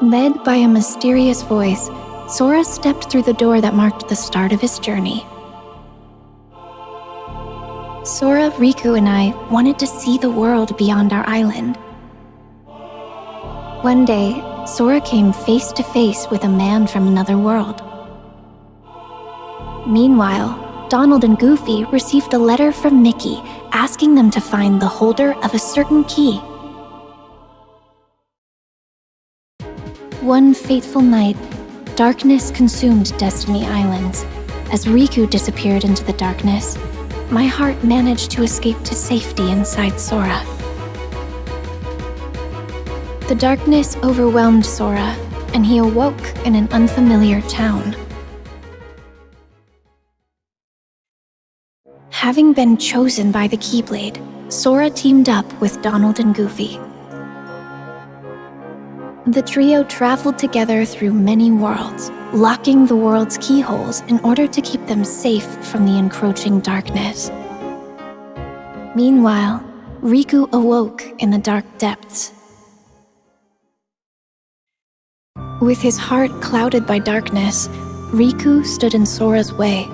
Led by a mysterious voice, Sora stepped through the door that marked the start of his journey. Sora, Riku, and I wanted to see the world beyond our island. One day, Sora came face to face with a man from another world. Meanwhile, Donald and Goofy received a letter from Mickey asking them to find the holder of a certain key. One fateful night, darkness consumed Destiny Islands. As Riku disappeared into the darkness, my heart managed to escape to safety inside Sora. The darkness overwhelmed Sora, and he awoke in an unfamiliar town. Having been chosen by the Keyblade, Sora teamed up with Donald and Goofy. The trio traveled together through many worlds, locking the world's keyholes in order to keep them safe from the encroaching darkness. Meanwhile, Riku awoke in the dark depths. With his heart clouded by darkness, Riku stood in Sora's way.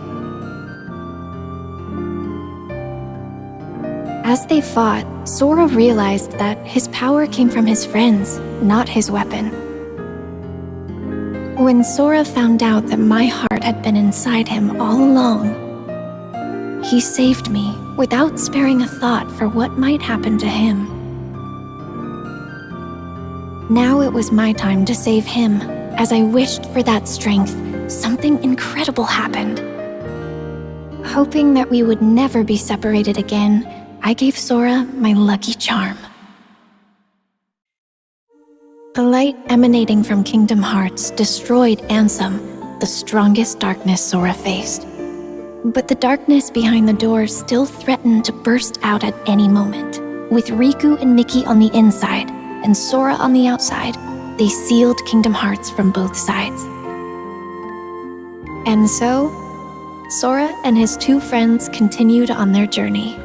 As they fought, Sora realized that his power came from his friends, not his weapon. When Sora found out that my heart had been inside him all along, he saved me without sparing a thought for what might happen to him. Now it was my time to save him. As I wished for that strength, something incredible happened. Hoping that we would never be separated again, I gave Sora my lucky charm. The light emanating from Kingdom Hearts destroyed Ansem, the strongest darkness Sora faced. But the darkness behind the door still threatened to burst out at any moment. With Riku and Mickey on the inside and Sora on the outside, they sealed Kingdom Hearts from both sides. And so, Sora and his two friends continued on their journey.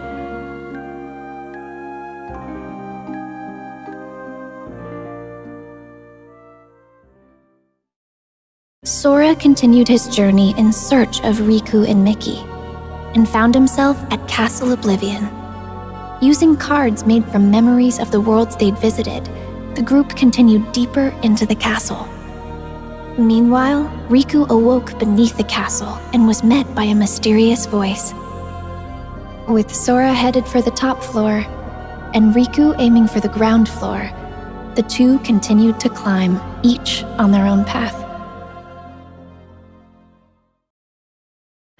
Sora continued his journey in search of Riku and Mickey, and found himself at Castle Oblivion. Using cards made from memories of the worlds they'd visited, the group continued deeper into the castle. Meanwhile, Riku awoke beneath the castle and was met by a mysterious voice. With Sora headed for the top floor, and Riku aiming for the ground floor, the two continued to climb, each on their own path.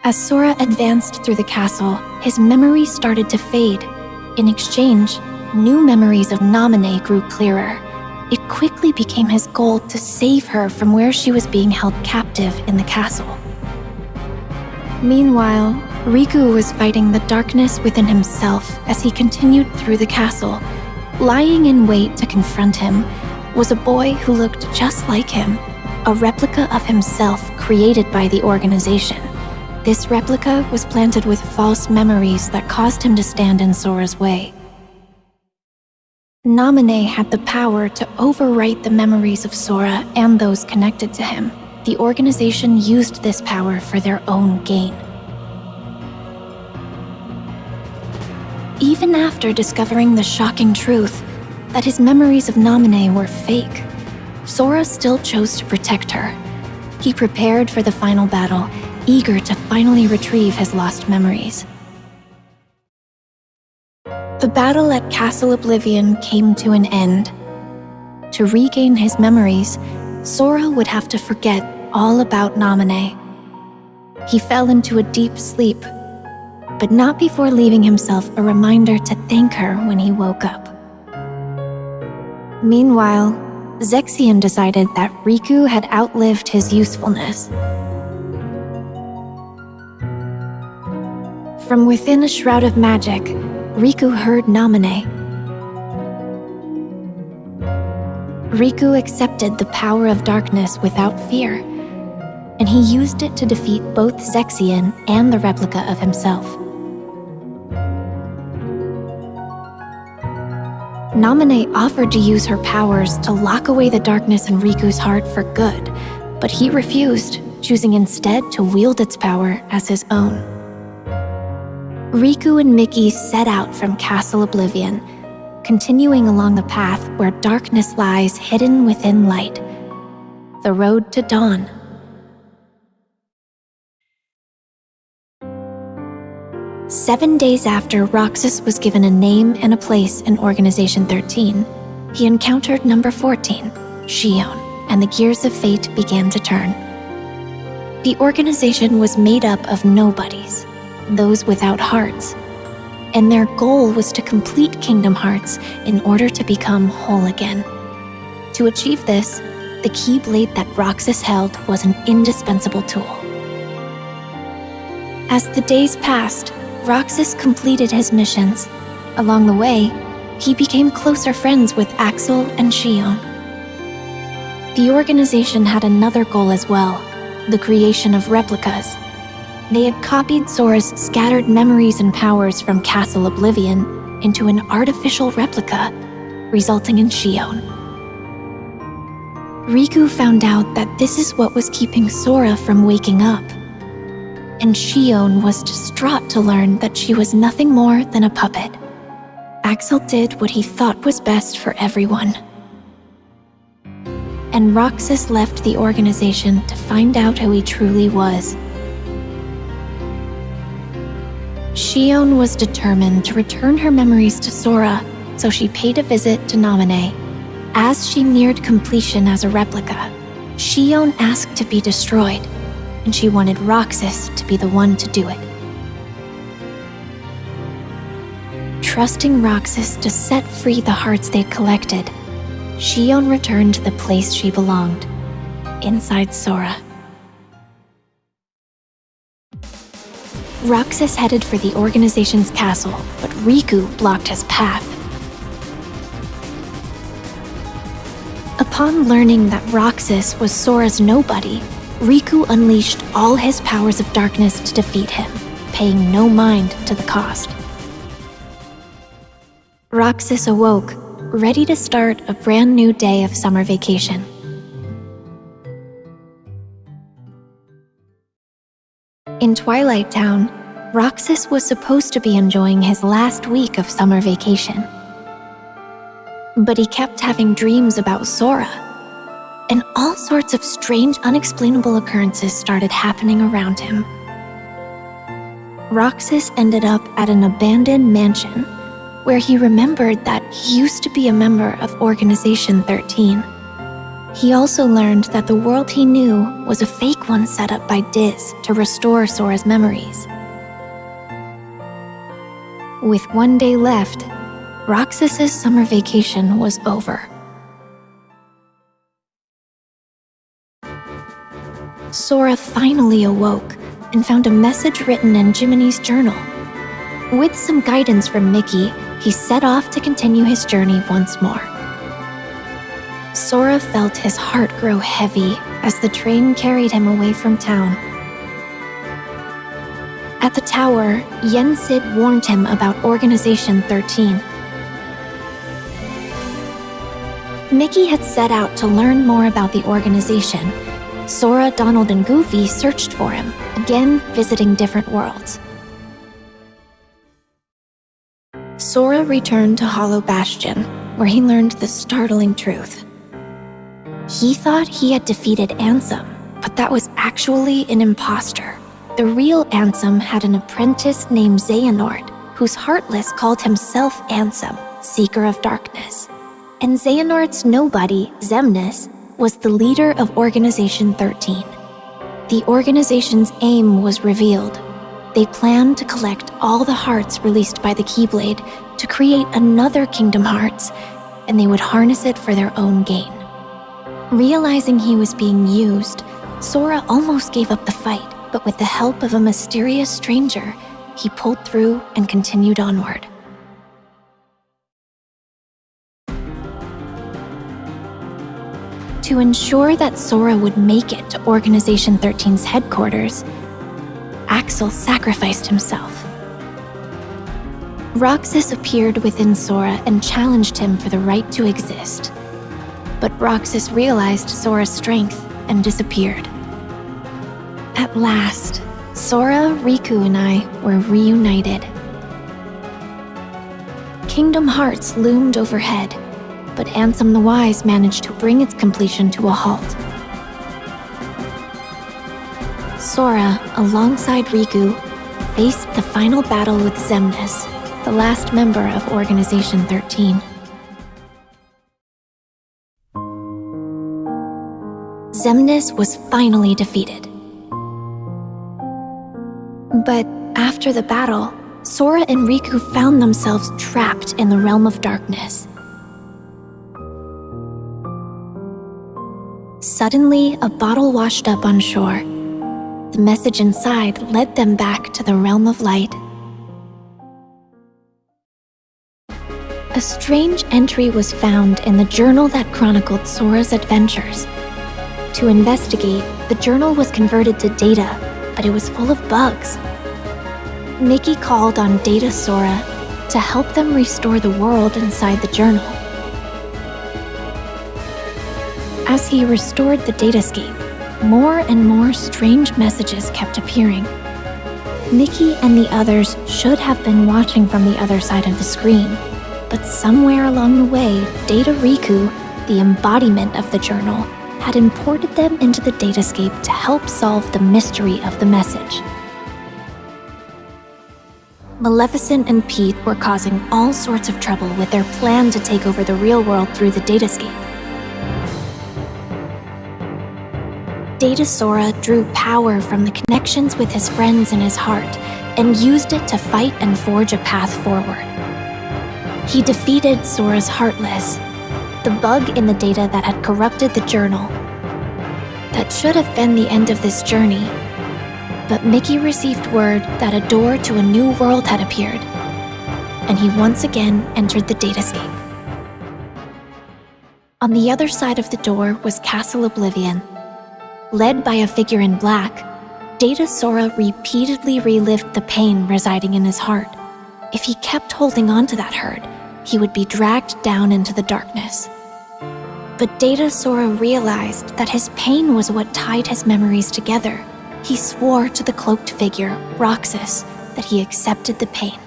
As Sora advanced through the castle, his memories started to fade. In exchange, new memories of Naminé grew clearer. It quickly became his goal to save her from where she was being held captive in the castle. Meanwhile, Riku was fighting the darkness within himself as he continued through the castle. Lying in wait to confront him was a boy who looked just like him, a replica of himself created by the organization. This replica was planted with false memories that caused him to stand in Sora's way. Naminé had the power to overwrite the memories of Sora and those connected to him. The organization used this power for their own gain. Even after discovering the shocking truth that his memories of Naminé were fake, Sora still chose to protect her. He prepared for the final battle, eager to finally retrieve his lost memories. The battle at Castle Oblivion came to an end. To regain his memories, Sora would have to forget all about Naminé. He fell into a deep sleep, but not before leaving himself a reminder to thank her when he woke up. Meanwhile, Zexion decided that Riku had outlived his usefulness. From within a shroud of magic, Riku heard Naminé. Riku accepted the power of darkness without fear, and he used it to defeat both Zexion and the replica of himself. Naminé offered to use her powers to lock away the darkness in Riku's heart for good, but he refused, choosing instead to wield its power as his own. Riku and Mickey set out from Castle Oblivion, continuing along the path where darkness lies hidden within light, the road to dawn. Seven days after Roxas was given a name and a place in Organization 13, he encountered number 14, Shion, and the gears of fate began to turn. The organization was made up of nobodies, those without hearts, and their goal was to complete Kingdom Hearts in order to become whole again. To achieve this, the Keyblade that Roxas held was an indispensable tool. As the days passed, Roxas completed his missions. Along the way, he became closer friends with Axel and Shion. The organization had another goal as well, the creation of replicas. They had copied Sora's scattered memories and powers from Castle Oblivion into an artificial replica, resulting in Shion. Riku found out that this is what was keeping Sora from waking up. And Shion was distraught to learn that she was nothing more than a puppet. Axel did what he thought was best for everyone. And Roxas left the organization to find out who he truly was. Shion was determined to return her memories to Sora, so she paid a visit to Naminé. As she neared completion as a replica, Shion asked to be destroyed, and she wanted Roxas to be the one to do it. Trusting Roxas to set free the hearts they'd collected, Shion returned to the place she belonged, inside Sora. Roxas headed for the organization's castle, but Riku blocked his path. Upon learning that Roxas was Sora's nobody, Riku unleashed all his powers of darkness to defeat him, paying no mind to the cost. Roxas awoke, ready to start a brand new day of summer vacation. In Twilight Town, Roxas was supposed to be enjoying his last week of summer vacation. But he kept having dreams about Sora, and all sorts of strange, unexplainable occurrences started happening around him. Roxas ended up at an abandoned mansion where he remembered that he used to be a member of Organization 13. He also learned that the world he knew was a fake one set up by Diz to restore Sora's memories. With one day left, Roxas's summer vacation was over. Sora finally awoke and found a message written in Jiminy's journal. With some guidance from Mickey, he set off to continue his journey once more. Sora felt his heart grow heavy as the train carried him away from town. At the tower, Yen Sid warned him about Organization 13. Mickey had set out to learn more about the organization. Sora, Donald, and Goofy searched for him, again visiting different worlds. Sora returned to Hollow Bastion, where he learned the startling truth. He thought he had defeated Ansem, but that was actually an imposter. The real Ansem had an apprentice named Xehanort, whose Heartless called himself Ansem, Seeker of Darkness. And Xehanort's nobody, Xemnas, was the leader of Organization 13. The organization's aim was revealed. They planned to collect all the hearts released by the Keyblade to create another Kingdom Hearts, and they would harness it for their own gain. Realizing he was being used, Sora almost gave up the fight, but with the help of a mysterious stranger, he pulled through and continued onward. To ensure that Sora would make it to Organization 13's headquarters, Axel sacrificed himself. Roxas appeared within Sora and challenged him for the right to exist. But Roxas realized Sora's strength and disappeared. At last, Sora, Riku, and I were reunited. Kingdom Hearts loomed overhead, but Ansem the Wise managed to bring its completion to a halt. Sora, alongside Riku, faced the final battle with Xemnas, the last member of Organization 13. Xemnas was finally defeated. But after the battle, Sora and Riku found themselves trapped in the realm of darkness. Suddenly, a bottle washed up on shore. The message inside led them back to the realm of light. A strange entry was found in the journal that chronicled Sora's adventures. To investigate, the journal was converted to data, but it was full of bugs. Mickey called on Data Sora to help them restore the world inside the journal. As he restored the datascape, more and more strange messages kept appearing. Mickey and the others should have been watching from the other side of the screen, but somewhere along the way, Data Riku, the embodiment of the journal, had imported them into the datascape to help solve the mystery of the message. Maleficent and Pete were causing all sorts of trouble with their plan to take over the real world through the datascape. Data Sora drew power from the connections with his friends in his heart and used it to fight and forge a path forward. He defeated Sora's Heartless, the bug in the data that had corrupted the journal. That should have been the end of this journey, but Mickey received word that a door to a new world had appeared, and he once again entered the datascape. On the other side of the door was Castle Oblivion. Led by a figure in black, Data Sora repeatedly relived the pain residing in his heart. If he kept holding on to that hurt, he would be dragged down into the darkness. But Data Sora realized that his pain was what tied his memories together. He swore to the cloaked figure, Roxas, that he accepted the pain.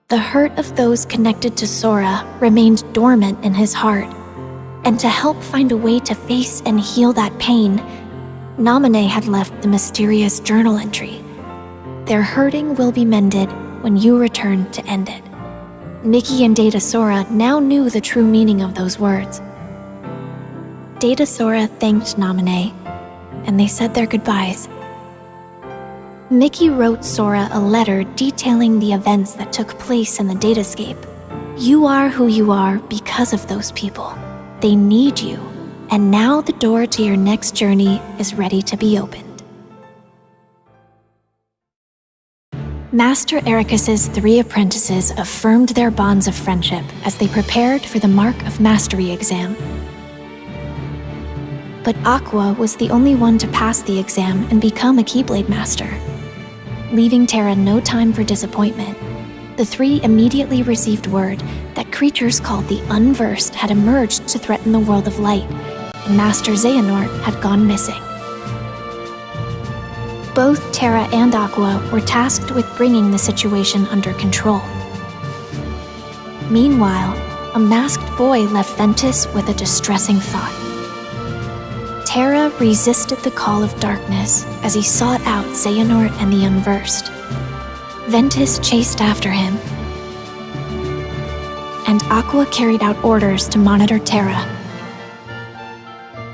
The hurt of those connected to Sora remained dormant in his heart, and to help find a way to face and heal that pain, Naminé had left the mysterious journal entry. Their hurting will be mended when you return to end it. Mickey and Data Sora now knew the true meaning of those words. Data Sora thanked Naminé, and they said their goodbyes. Mickey wrote Sora a letter detailing the events that took place in the datascape. You are who you are because of those people. They need you, and now the door to your next journey is ready to be opened. Master Ericus's 3 apprentices affirmed their bonds of friendship as they prepared for the Mark of Mastery exam. But Aqua was the only one to pass the exam and become a Keyblade Master. Leaving Terra no time for disappointment, the 3 immediately received word that creatures called the Unversed had emerged to threaten the world of light, and Master Xehanort had gone missing. Both Terra and Aqua were tasked with bringing the situation under control. Meanwhile, a masked boy left Ventus with a distressing thought. Terra resisted the call of darkness as he sought out Xehanort and the Unversed. Ventus chased after him, and Aqua carried out orders to monitor Terra.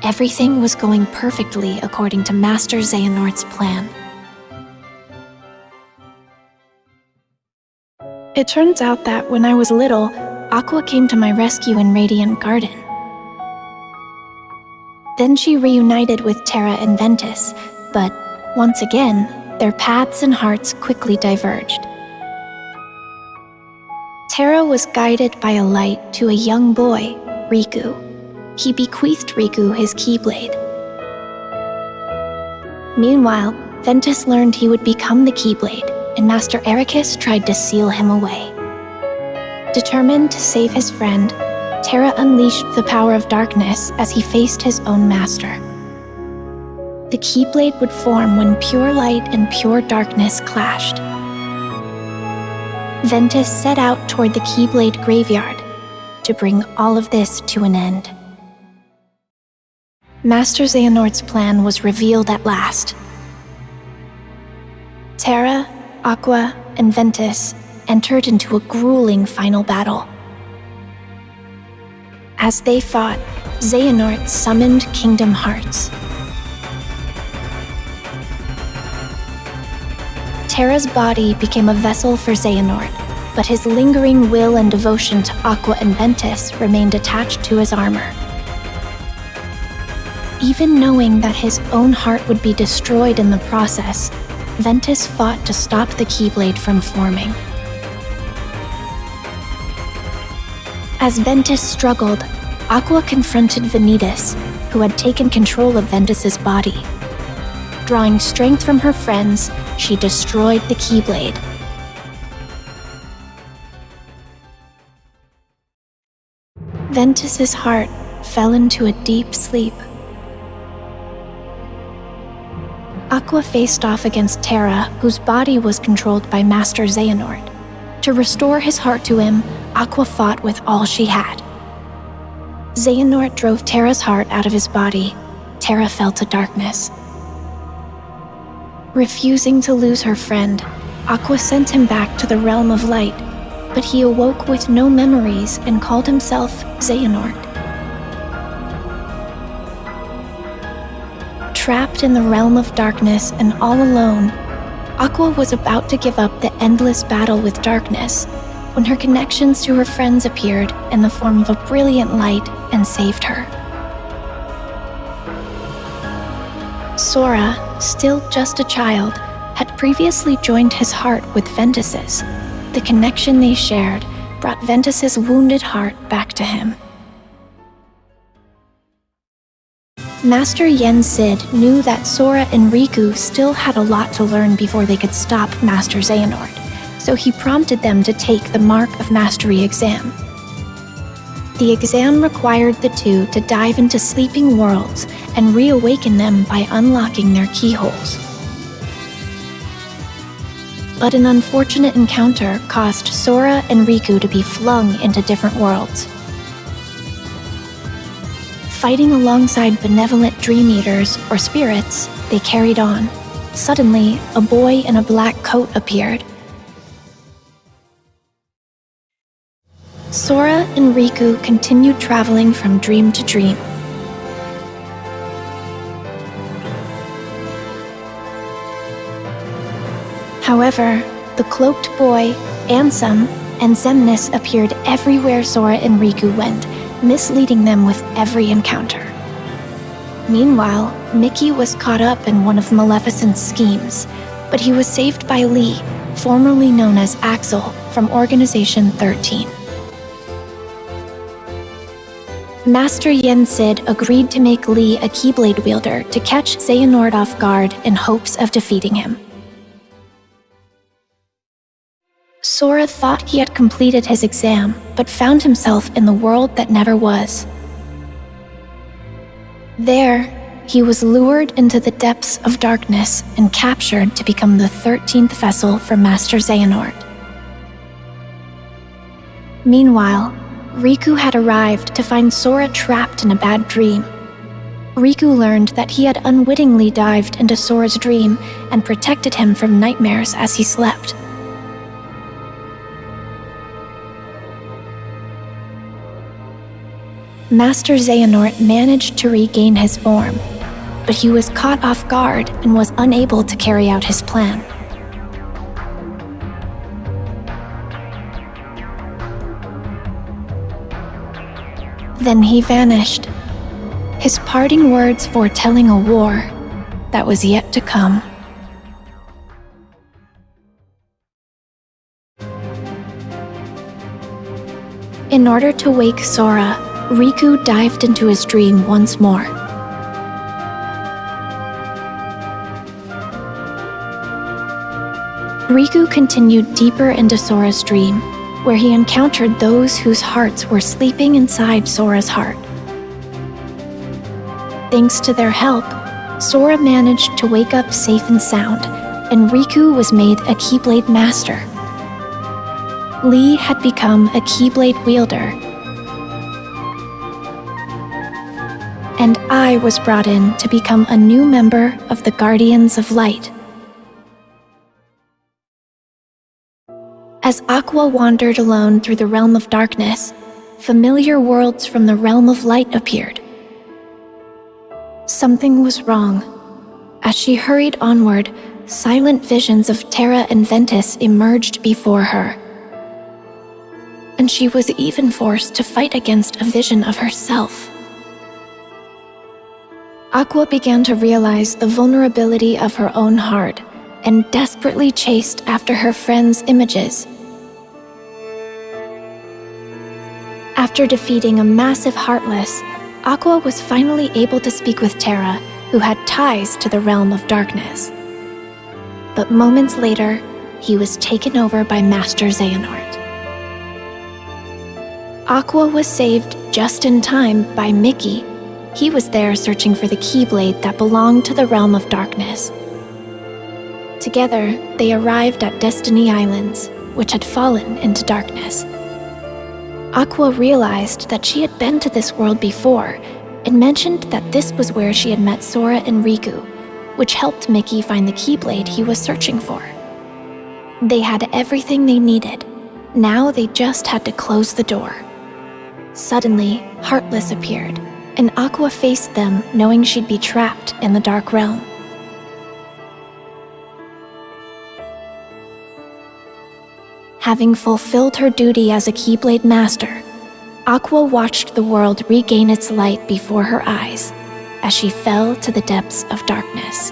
Everything was going perfectly according to Master Xehanort's plan. It turns out that when I was little, Aqua came to my rescue in Radiant Garden. Then she reunited with Terra and Ventus, but once again, their paths and hearts quickly diverged. Terra was guided by a light to a young boy, Riku. He bequeathed Riku his Keyblade. Meanwhile, Ventus learned he would become the Keyblade, and Master Ericus tried to seal him away. Determined to save his friend, Terra unleashed the power of darkness as he faced his own master. The Keyblade would form when pure light and pure darkness clashed. Ventus set out toward the Keyblade graveyard to bring all of this to an end. Master Xehanort's plan was revealed at last. Terra, Aqua, and Ventus entered into a grueling final battle. As they fought, Xehanort summoned Kingdom Hearts. Terra's body became a vessel for Xehanort, but his lingering will and devotion to Aqua and Ventus remained attached to his armor. Even knowing that his own heart would be destroyed in the process, Ventus fought to stop the Keyblade from forming. As Ventus struggled, Aqua confronted Vanitas, who had taken control of Ventus's body. Drawing strength from her friends, she destroyed the Keyblade. Ventus's heart fell into a deep sleep. Aqua faced off against Terra, whose body was controlled by Master Xehanort. To restore his heart to him, Aqua fought with all she had. Xehanort drove Terra's heart out of his body. Terra fell to darkness. Refusing to lose her friend, Aqua sent him back to the realm of light, but he awoke with no memories and called himself Xehanort. Trapped in the realm of darkness and all alone, Aqua was about to give up the endless battle with darkness when her connections to her friends appeared in the form of a brilliant light and saved her. Sora, still just a child, had previously joined his heart with Ventus's. The connection they shared brought Ventus's wounded heart back to him. Master Yen Sid knew that Sora and Riku still had a lot to learn before they could stop Master Xehanort, so he prompted them to take the Mark of Mastery exam. The exam required the two to dive into sleeping worlds and reawaken them by unlocking their keyholes. But an unfortunate encounter caused Sora and Riku to be flung into different worlds. Fighting alongside benevolent dream eaters or spirits, they carried on. Suddenly, a boy in a black coat appeared. Sora and Riku continued traveling from dream to dream. However, the cloaked boy, Ansem, and Xemnas appeared everywhere Sora and Riku went, misleading them with every encounter. Meanwhile, Mickey was caught up in one of Maleficent's schemes, but he was saved by Lee, formerly known as Axel, from Organization 13. Master Yen Sid agreed to make Lee a Keyblade wielder to catch Xehanort off guard in hopes of defeating him. Sora thought he had completed his exam, but found himself in the world that never was. There, he was lured into the depths of darkness and captured to become the 13th vessel for Master Xehanort. Meanwhile, Riku had arrived to find Sora trapped in a bad dream. Riku learned that he had unwittingly dived into Sora's dream and protected him from nightmares as he slept. Master Xehanort managed to regain his form, but he was caught off guard and was unable to carry out his plan. Then he vanished, his parting words foretelling a war that was yet to come. In order to wake Sora, Riku dived into his dream once more. Riku continued deeper into Sora's dream, where he encountered those whose hearts were sleeping inside Sora's heart. Thanks to their help, Sora managed to wake up safe and sound, and Riku was made a Keyblade Master. Lee had become a Keyblade wielder, and I was brought in to become a new member of the Guardians of Light. As Aqua wandered alone through the realm of darkness, familiar worlds from the realm of light appeared. Something was wrong. As she hurried onward, silent visions of Terra and Ventus emerged before her. And she was even forced to fight against a vision of herself. Aqua began to realize the vulnerability of her own heart and desperately chased after her friends' images. After defeating a massive Heartless, Aqua was finally able to speak with Terra, who had ties to the realm of darkness. But moments later, he was taken over by Master Xehanort. Aqua was saved just in time by Mickey. He was there searching for the Keyblade that belonged to the realm of darkness. Together, they arrived at Destiny Islands, which had fallen into darkness. Aqua realized that she had been to this world before and mentioned that this was where she had met Sora and Riku, which helped Mickey find the Keyblade he was searching for. They had everything they needed. Now they just had to close the door. Suddenly, Heartless appeared, and Aqua faced them knowing she'd be trapped in the Dark Realm. Having fulfilled her duty as a Keyblade Master, Aqua watched the world regain its light before her eyes as she fell to the depths of darkness.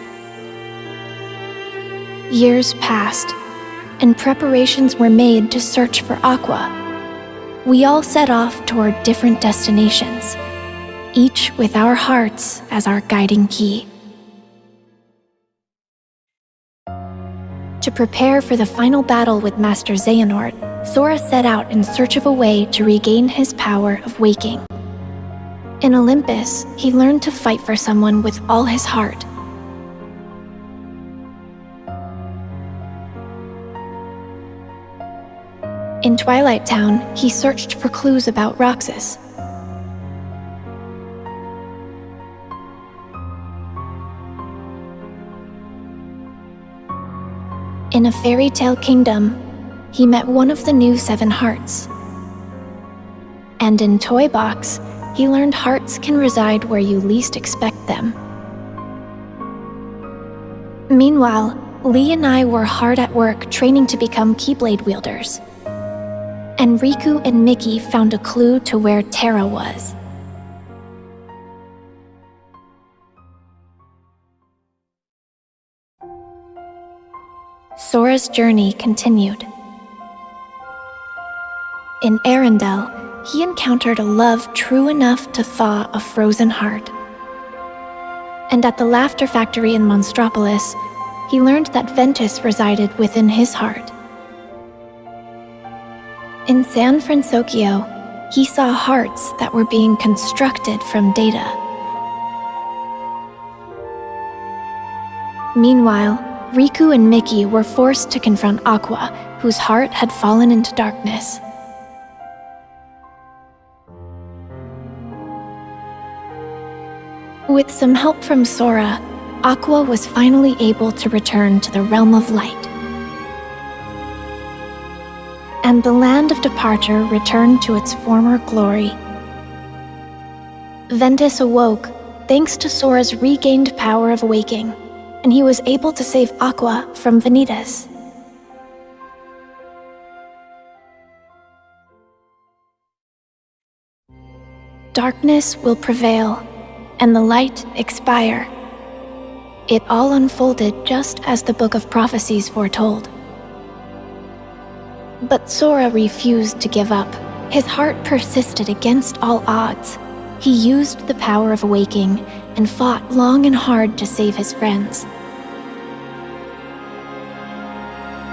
Years passed, and preparations were made to search for Aqua. We all set off toward different destinations, each with our hearts as our guiding key. To prepare for the final battle with Master Xehanort, Sora set out in search of a way to regain his power of waking. In Olympus, he learned to fight for someone with all his heart. In Twilight Town, he searched for clues about Roxas. In a fairy tale kingdom, he met one of the new 7 hearts. And in Toy Box, he learned hearts can reside where you least expect them. Meanwhile, Lee and I were hard at work training to become Keyblade wielders. And Riku and Mickey found a clue to where Terra was. Sora's journey continued. In Arendelle, he encountered a love true enough to thaw a frozen heart. And at the Laughter Factory in Monstropolis, he learned that Ventus resided within his heart. In San Francisco, he saw hearts that were being constructed from data. Meanwhile, Riku and Mickey were forced to confront Aqua, whose heart had fallen into darkness. With some help from Sora, Aqua was finally able to return to the realm of light. And the land of departure returned to its former glory. Ventus awoke thanks to Sora's regained power of waking, and he was able to save Aqua from Vanitas. Darkness will prevail, and the light expire. It all unfolded just as the Book of Prophecies foretold. But Sora refused to give up. His heart persisted against all odds. He used the power of waking and fought long and hard to save his friends.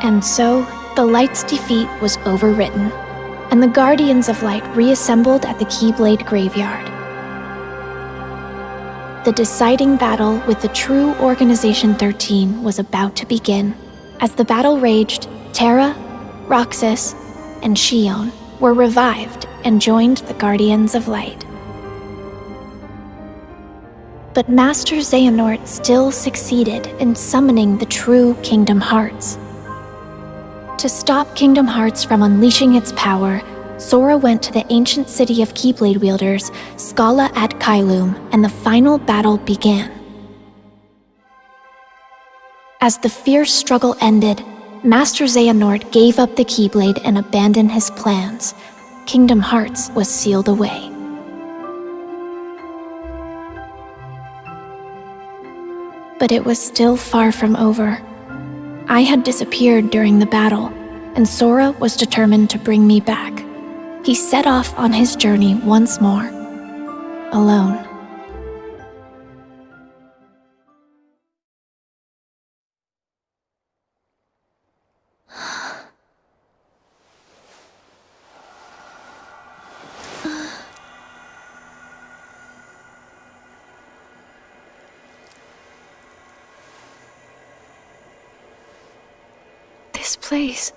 And so, the Light's defeat was overwritten, and the Guardians of Light reassembled at the Keyblade Graveyard. The deciding battle with the true Organization 13 was about to begin. As the battle raged, Terra, Roxas, and Xion were revived and joined the Guardians of Light. But Master Xehanort still succeeded in summoning the true Kingdom Hearts. To stop Kingdom Hearts from unleashing its power, Sora went to the ancient city of Keyblade wielders, Scala at Kylum, and the final battle began. As the fierce struggle ended, Master Xehanort gave up the Keyblade and abandoned his plans. Kingdom Hearts was sealed away. But it was still far from over. I had disappeared during the battle, and Sora was determined to bring me back. He set off on his journey once more, alone. This place.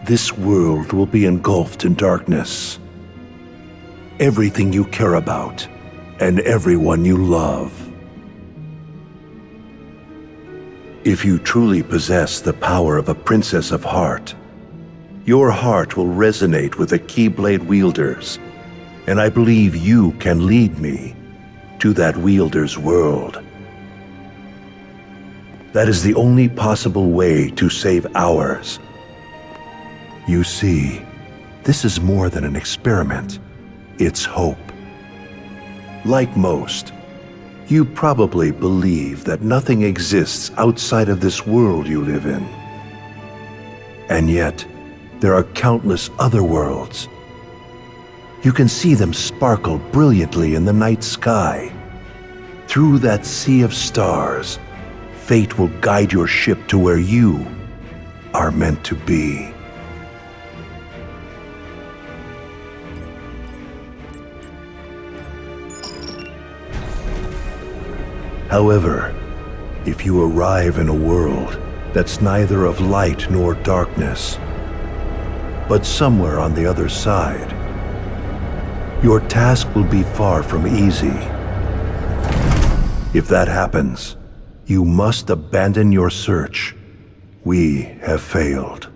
This world will be engulfed in darkness. Everything you care about, and everyone you love. If you truly possess the power of a Princess of Heart, your heart will resonate with the Keyblade wielders, and I believe you can lead me to that wielder's world. That is the only possible way to save ours. You see, this is more than an experiment. It's hope. Like most, you probably believe that nothing exists outside of this world you live in. And yet, there are countless other worlds. You can see them sparkle brilliantly in the night sky. Through that sea of stars, fate will guide your ship to where you are meant to be. However, if you arrive in a world that's neither of light nor darkness, but somewhere on the other side, your task will be far from easy. If that happens, you must abandon your search. We have failed.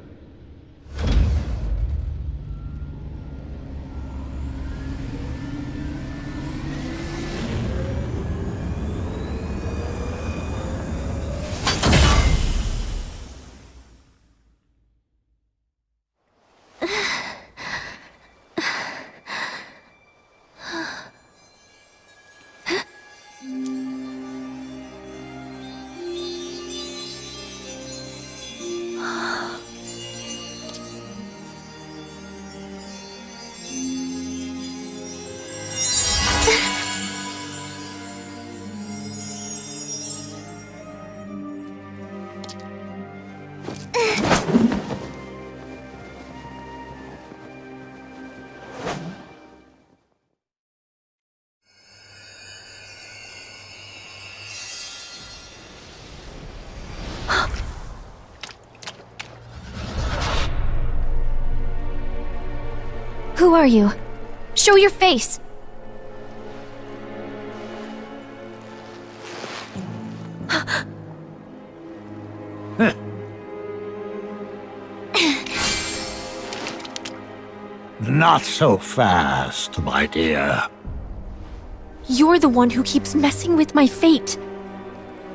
are you? Show your face! Not so fast, my dear. You're the one who keeps messing with my fate.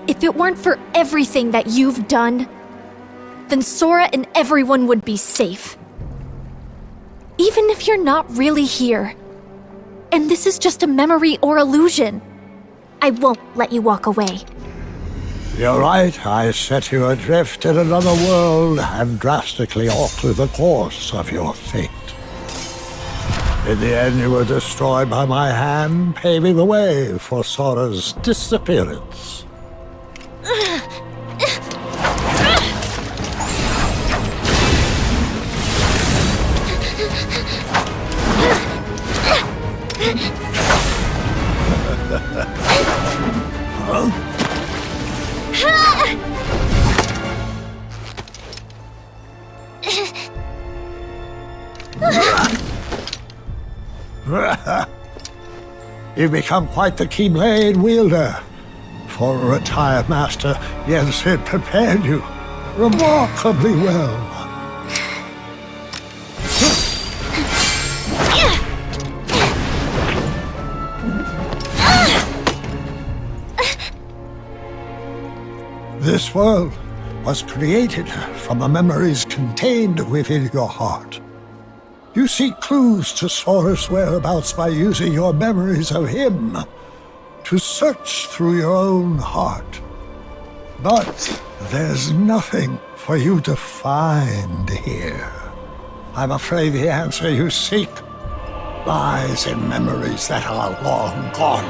If it weren't for everything that you've done, then Sora and everyone would be safe. Even if you're not really here, and this is just a memory or illusion, I won't let you walk away. You're right, I set you adrift in another world and drastically altered the course of your fate. In the end, you were destroyed by my hand, paving the way for Sora's disappearance. You've become quite the Keyblade wielder. For a retired master, yes, it prepared you remarkably well. This world was created from the memories contained within your heart. You seek clues to Sora's whereabouts by using your memories of him to search through your own heart. But there's nothing for you to find here. I'm afraid the answer you seek lies in memories that are long gone.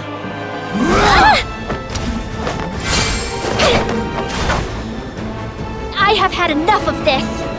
I have had enough of this!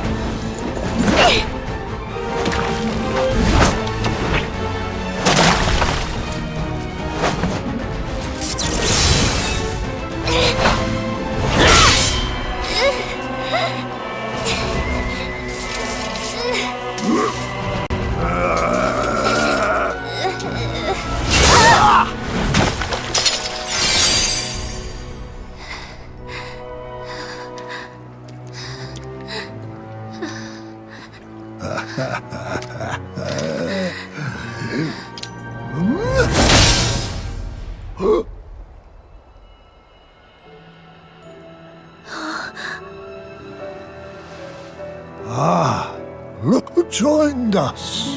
Ah, look who joined us.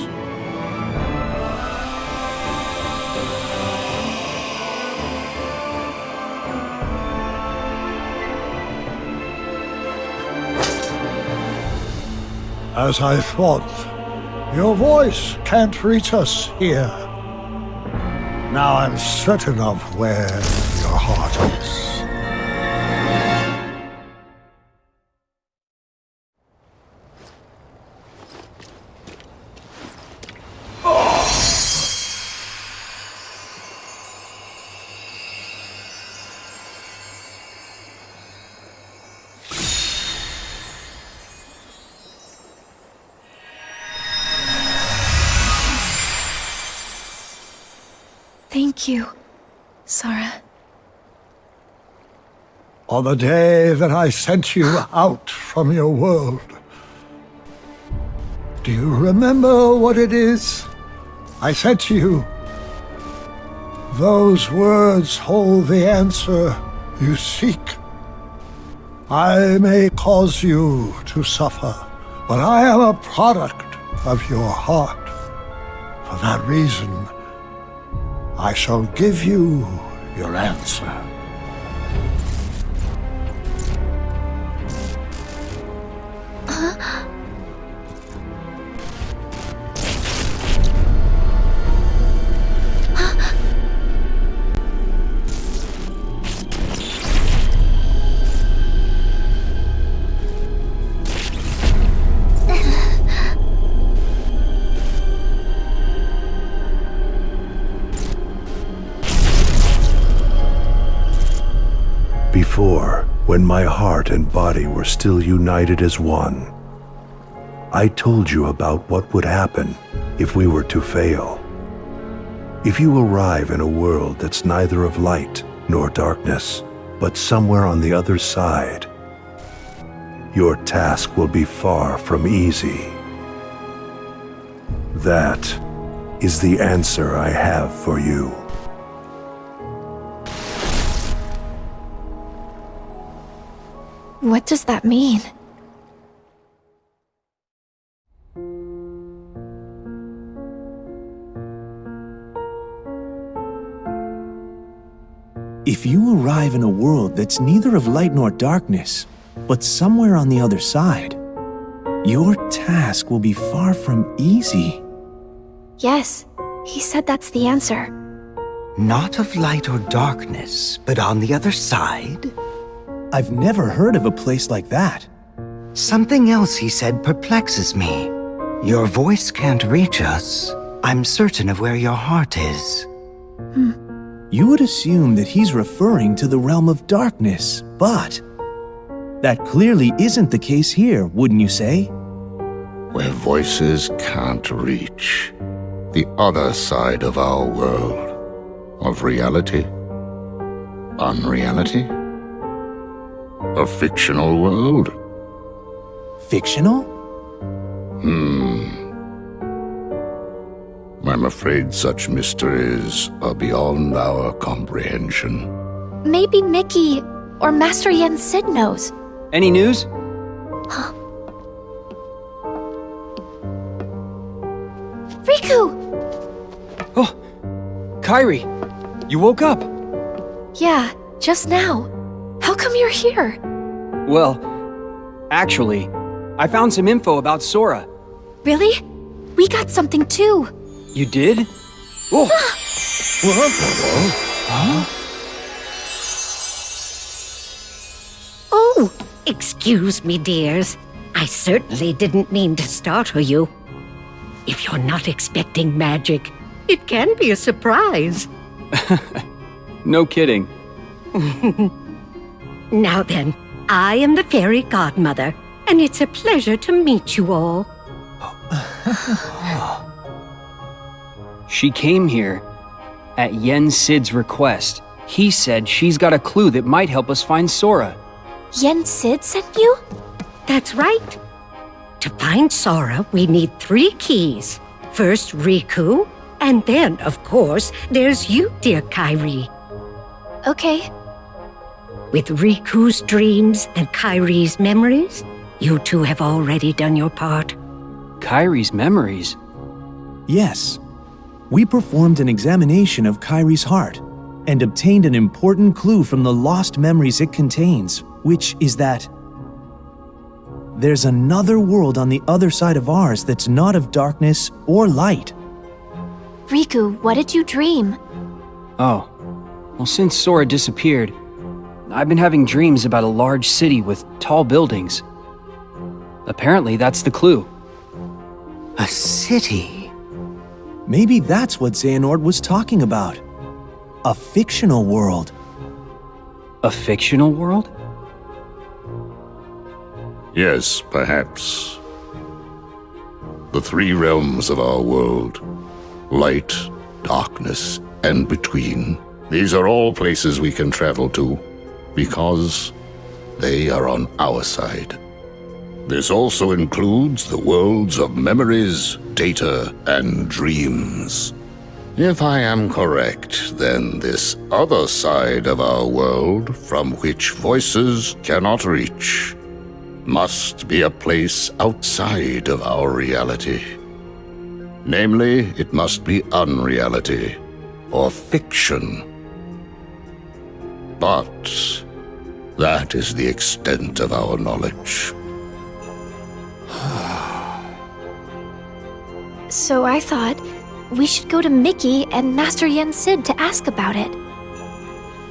As I thought, your voice can't reach us here. Now I'm certain of where your heart is. Thank you, Sora. On the day that I sent you out from your world, do you remember what it is I said to you? Those words hold the answer you seek. I may cause you to suffer, but I am a product of your heart. For that reason, I shall give you your answer. Before, when my heart and body were still united as one, I told you about what would happen if we were to fail. If you arrive in a world that's neither of light nor darkness, but somewhere on the other side, your task will be far from easy. That is the answer I have for you. What does that mean? If you arrive in a world that's neither of light nor darkness, but somewhere on the other side, your task will be far from easy. Yes, he said that's the answer. Not of light or darkness, but on the other side? I've never heard of a place like that. Something else he said perplexes me. Your voice can't reach us. I'm certain of where your heart is. You would assume that he's referring to the realm of darkness, but that clearly isn't the case here, wouldn't you say? Where voices can't reach. The other side of our world. Of reality. Unreality. A fictional world. Fictional? I'm afraid such mysteries are beyond our comprehension. Maybe Mickey or Master Yen Sid knows. Any news? Riku! Oh, Kairi, you woke up. Yeah, just now. How come you're here? Well, actually, I found some info about Sora. Really? We got something too. You did? Oh! Oh, excuse me, dears. I certainly didn't mean to startle you. If you're not expecting magic, it can be a surprise. No kidding. Now then, I am the fairy godmother, and it's a pleasure to meet you all. She came here at Yen Sid's request. He said she's got a clue that might help us find Sora. Yen Sid sent you? That's right. To find Sora, we need 3 keys. First, Riku, and then, of course, there's you, dear Kairi. Okay. With Riku's dreams and Kairi's memories, you two have already done your part. Kairi's memories? Yes. We performed an examination of Kairi's heart and obtained an important clue from the lost memories it contains, which is that there's another world on the other side of ours that's not of darkness or light. Riku, what did you dream? Oh. Well, since Sora disappeared, I've been having dreams about a large city with tall buildings. Apparently, that's the clue. A city? Maybe that's what Xehanort was talking about. A fictional world. A fictional world? Yes, perhaps. The 3 realms of our world. Light, darkness, and between. These are all places we can travel to, because they are on our side. This also includes the worlds of memories, data, and dreams. If I am correct, then this other side of our world, from which voices cannot reach, must be a place outside of our reality. Namely, it must be unreality, or fiction. But that is the extent of our knowledge. So I thought we should go to Mickey and Master Yen Sid to ask about it.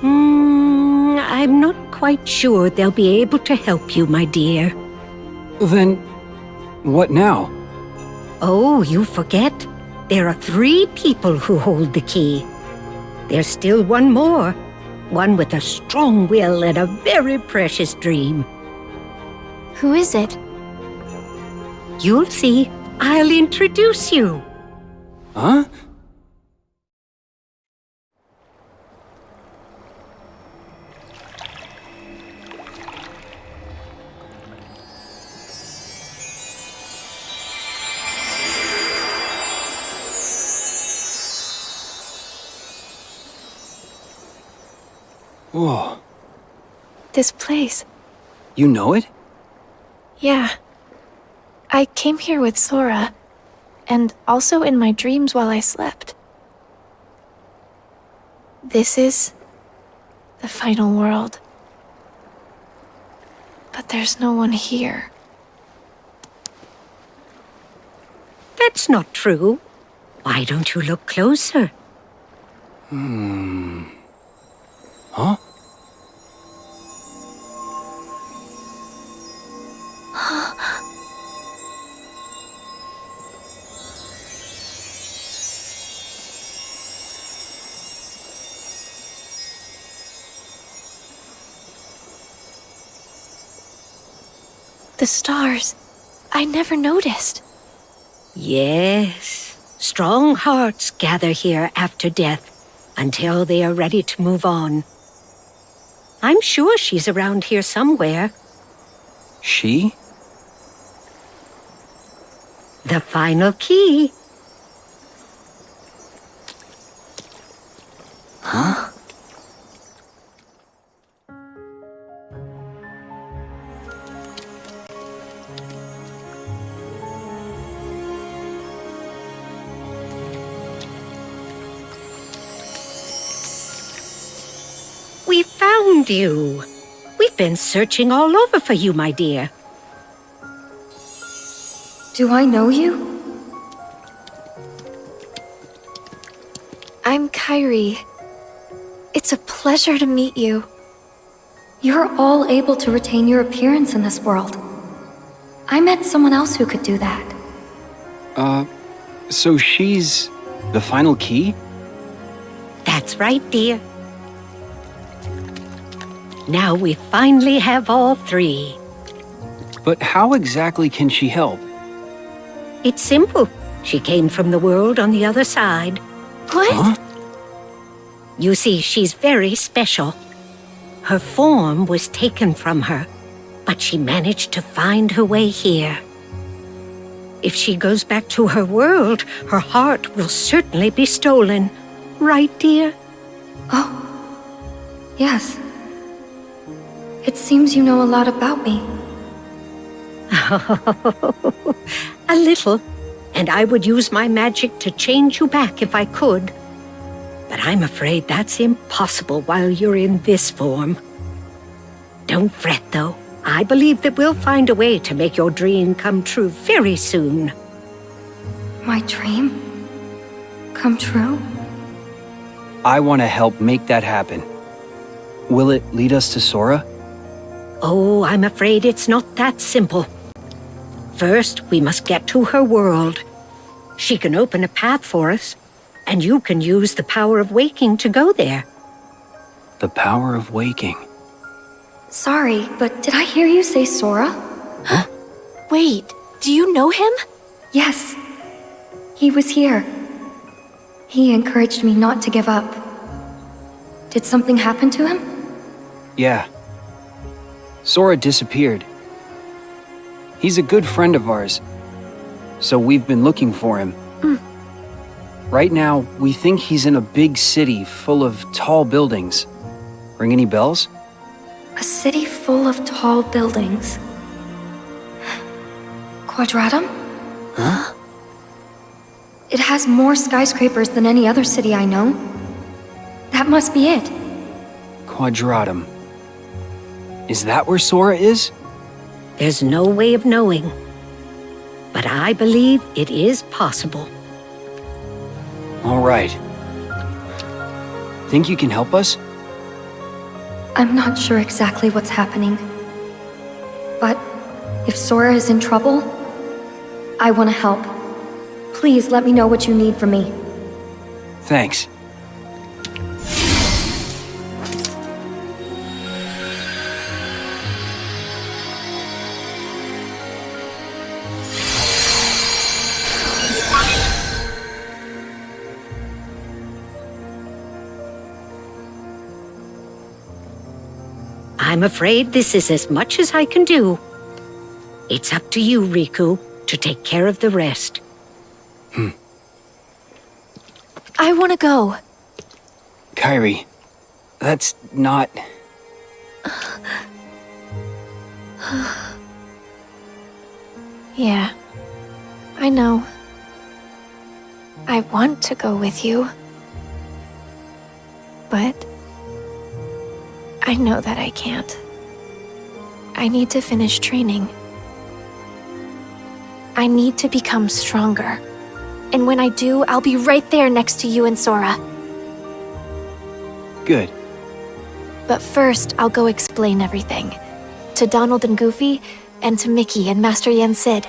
I'm not quite sure they'll be able to help you, my dear. Then, what now? Oh, you forget. There are 3 people who hold the key. There's still one more. One with a strong will and a very precious dream. Who is it? You'll see. I'll introduce you. Huh? Whoa. This place. You know it? Yeah. I came here with Sora, and also in my dreams while I slept. This is the final world. But there's no one here. That's not true. Why don't you look closer? Huh? The stars. I never noticed. Yes. Strong hearts gather here after death until they are ready to move on. I'm sure she's around here somewhere. She? The final key. We found you. We've been searching all over for you, my dear. Do I know you? I'm Kairi. It's a pleasure to meet you. You're all able to retain your appearance in this world. I met someone else who could do that. So she's the final key? That's right, dear. Now we finally have all three. But how exactly can she help? It's simple. She came from the world on the other side. What? Huh? You see, she's very special. Her form was taken from her, but she managed to find her way here. If she goes back to her world, her heart will certainly be stolen. Right, dear? Oh. Yes. It seems you know a lot about me. A little, and I would use my magic to change you back if I could. But I'm afraid that's impossible while you're in this form. Don't fret, though. I believe that we'll find a way to make your dream come true very soon. My dream? Come true? I want to help make that happen. Will it lead us to Sora? Oh, I'm afraid it's not that simple. First, we must get to her world. She can open a path for us, and you can use the power of waking to go there. The power of waking. Sorry, but did I hear you say Sora? Huh? Wait, do you know him? Yes. He was here. He encouraged me not to give up. Did something happen to him? Yeah. Sora disappeared. He's a good friend of ours, so we've been looking for him. Right now, we think he's in a big city full of tall buildings. Ring any bells? A city full of tall buildings. Quadratum? Huh? It has more skyscrapers than any other city I know. That must be it. Quadratum. Is that where Sora is? There's no way of knowing. But I believe it is possible. All right. Think you can help us? I'm not sure exactly what's happening. But if Sora is in trouble, I want to help. Please let me know what you need from me. Thanks. I'm afraid this is as much as I can do. It's up to you, Riku, to take care of the rest. I want to go. Kairi, that's not... Yeah, I know. I want to go with you. But I know that I can't. I need to finish training. I need to become stronger. And when I do, I'll be right there next to you and Sora. Good. But first, I'll go explain everything. To Donald and Goofy, and to Mickey and Master Yen Sid.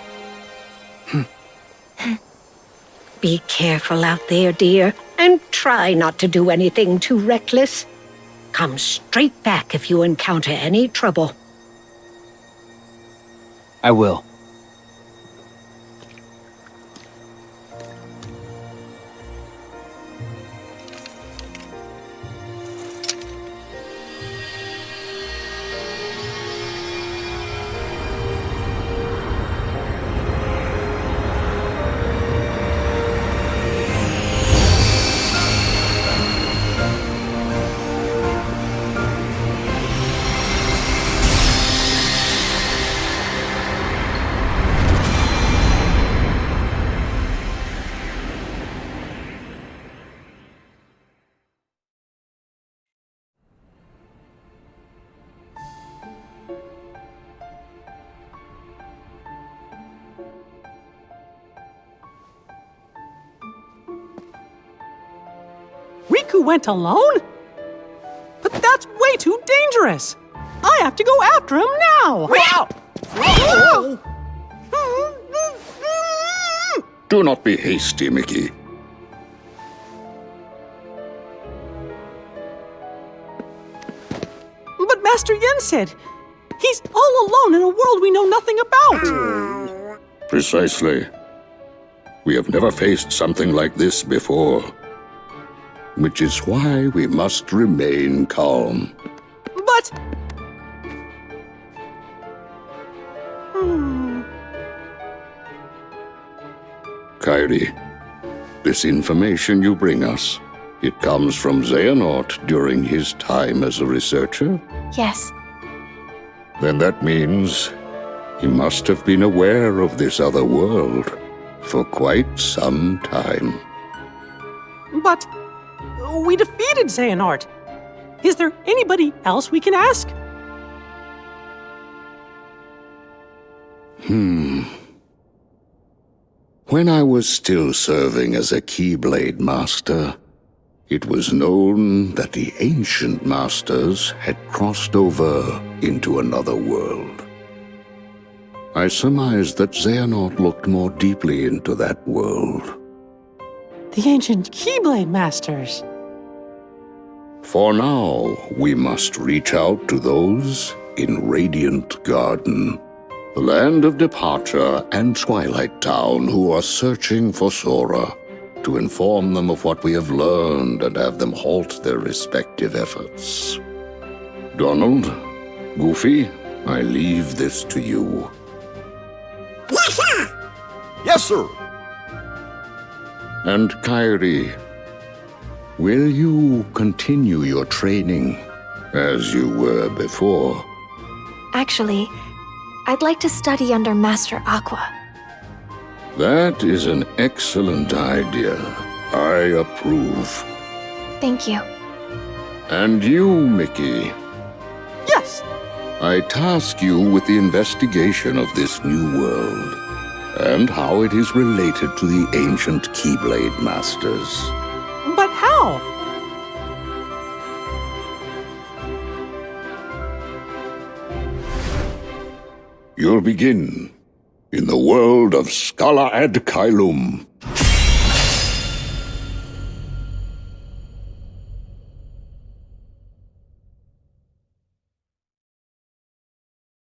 Be careful out there, dear, and try not to do anything too reckless. Come straight back if you encounter any trouble. I will. Riku went alone? But that's way too dangerous! I have to go after him now! Do not be hasty, Mickey. But Master Yen said he's all alone in a world we know nothing about! Precisely. We have never faced something like this before. Which is why we must remain calm. But... Kairi, this information you bring us, it comes from Xehanort during his time as a researcher? Yes, Then that means he must have been aware of this other world for quite some time. but... we defeated Xehanort. Is there anybody else we can ask? When I was still serving as a Keyblade Master, it was known that the ancient masters had crossed over into another world. I surmised that Xehanort looked more deeply into that world. The ancient Keyblade Masters. For now, we must reach out to those in Radiant Garden, the land of departure and Twilight Town, who are searching for Sora, to inform them of what we have learned and have them halt their respective efforts. Donald, Goofy, I leave this to you. Yes, sir. And Kairi, will you continue your training as you were before? actually, I'd like to study under Master Aqua. That is an excellent idea. I approve. Thank you. And you, Mickey, Yes! I task you with the investigation of this new world and how it is related to the ancient Keyblade Masters. But how? You'll begin in the world of Scala ad Caelum.